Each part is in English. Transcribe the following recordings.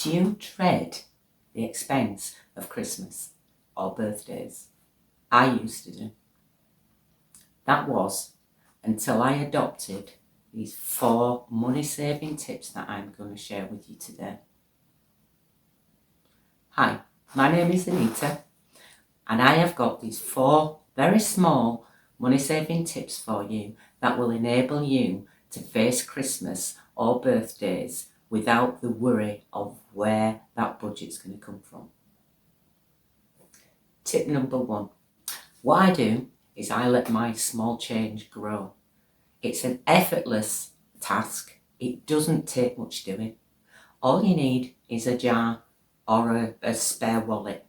Do you dread the expense of Christmas or birthdays? I used to do. That was until I adopted these 4 money saving tips that I'm going to share with you today. Hi, my name is Anita and I have got these 4 very small money saving tips for you that will enable you to face Christmas or birthdays without the worry of where that budget's going to come from. Tip number 1. What I do is I let my small change grow. It's an effortless task. It doesn't take much doing. All you need is a jar or a spare wallet.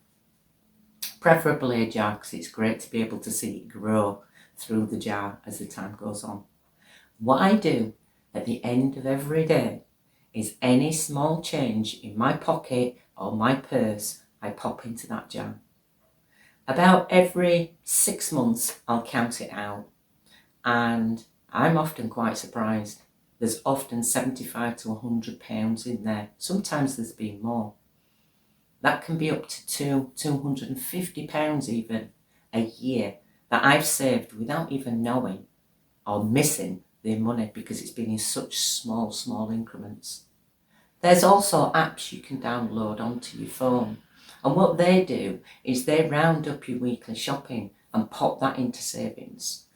Preferably a jar, because it's great to be able to see it grow through the jar as the time goes on. What I do at the end of every day is any small change in my pocket or my purse, I pop into that jar. About every 6 months, I'll count it out, and I'm often quite surprised. There's often £75 to £100 in there. Sometimes there's been more. That can be up to £250 even a year that I've saved without even knowing or missing the money because it's been in such small increments. There's also apps you can download onto your phone, and what they do is they round up your weekly shopping and pop that into savings.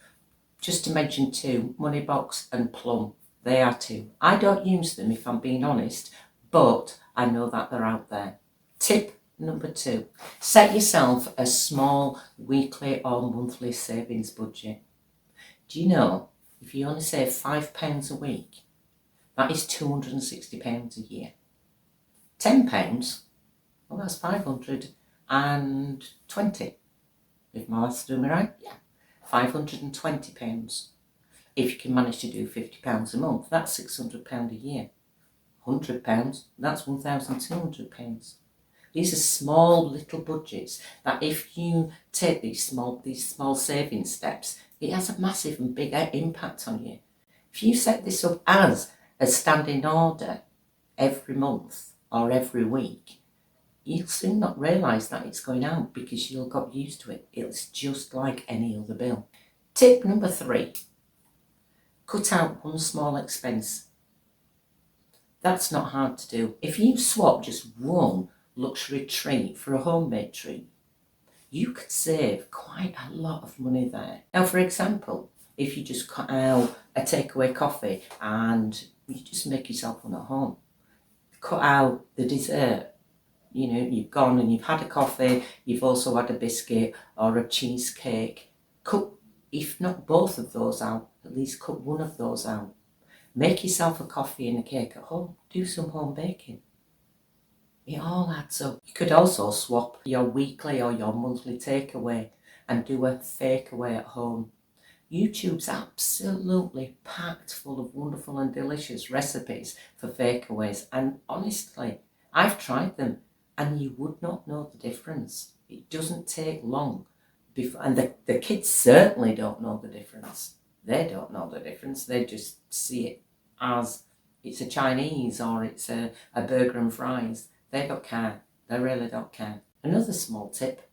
Just to mention 2, Moneybox and Plum. They are 2. I don't use them if I'm being honest, but I know that they're out there. Tip number 2. Set yourself a small weekly or monthly savings budget. Do you know, if you only save £5 a week, that is £260 a year. £10, well, that's 520. If my maths do me right, yeah. £520. If you can manage to do £50 a month, that's £600 a year. £100, that's £1,200. These are small little budgets that if you take these small saving steps, it has a massive and big impact on you. If you set this up as a standing order every month or every week, you'll soon not realise that it's going out because you'll got used to it. It's just like any other bill. Tip number 3. Cut out one small expense. That's not hard to do. If you swap just one luxury treat for a homemade treat, you could save quite a lot of money there. Now, for example, if you just cut out a takeaway coffee and you just make yourself one at home, cut out the dessert. You know, you've gone and you've had a coffee, you've also had a biscuit or a cheesecake. Cut, if not both of those out, at least cut one of those out. Make yourself a coffee and a cake at home. Do some home baking. It all adds up. You could also swap your weekly or your monthly takeaway and do a fake away at home. YouTube's absolutely packed full of wonderful and delicious recipes for fakeaways, and honestly, I've tried them and you would not know the difference. It doesn't take long before, and the kids certainly don't know the difference. They don't know the difference. They just see it as it's a Chinese or it's a burger and fries. They don't care. They really don't care. Another small tip.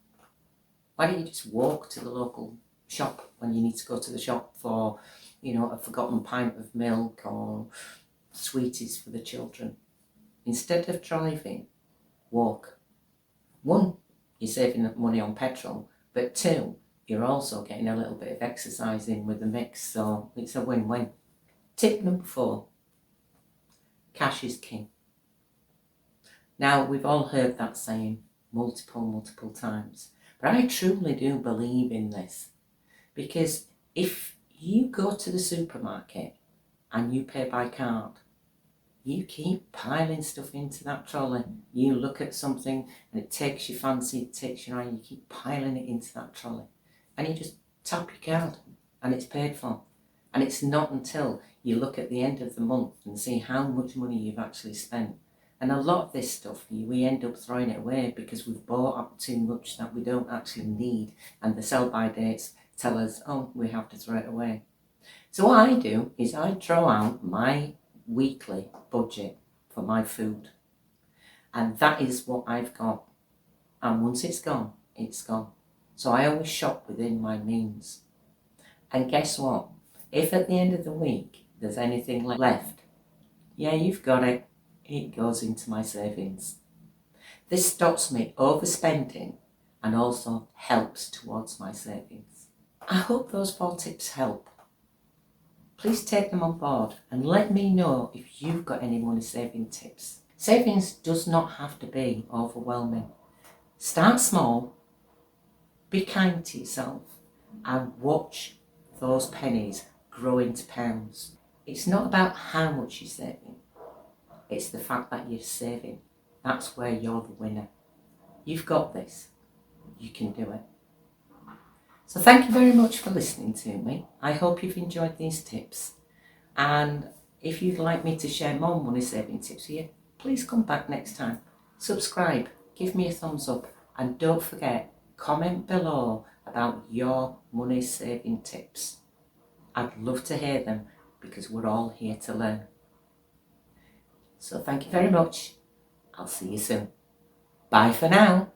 Why don't you just walk to the local shop when you need to go to the shop for, a forgotten pint of milk or sweeties for the children? Instead of driving, walk. 1, you're saving up money on petrol, but 2, you're also getting a little bit of exercise in with the mix, so it's a win-win. Tip number 4. Cash is king. Now, we've all heard that saying multiple times, but I truly do believe in this, because if you go to the supermarket and you pay by card, you keep piling stuff into that trolley. You look at something and it takes your fancy, it takes your eye, you keep piling it into that trolley. And you just tap your card and it's paid for. And it's not until you look at the end of the month and see how much money you've actually spent. And a lot of this stuff, we end up throwing it away because we've bought up too much that we don't actually need. And the sell-by dates tell us, oh, we have to throw it away. So what I do is I draw out my weekly budget for my food. And that is what I've got. And once it's gone, it's gone. So I always shop within my means. And guess what? If at the end of the week there's anything left, yeah, you've got it. It goes into my savings. This stops me overspending and also helps towards my savings. I hope those 4 tips help. Please take them on board and let me know if you've got any money saving tips. Savings does not have to be overwhelming. Start small, be kind to yourself, and watch those pennies grow into pounds. It's not about how much you're saving, it's the fact that you're saving. That's where you're the winner. You've got this. You can do it. So thank you very much for listening to me. I hope you've enjoyed these tips. And if you'd like me to share more money saving tips with you, please come back next time. Subscribe, give me a thumbs up, and don't forget, comment below about your money saving tips. I'd love to hear them because we're all here to learn. So thank you very much. I'll see you soon. Bye for now.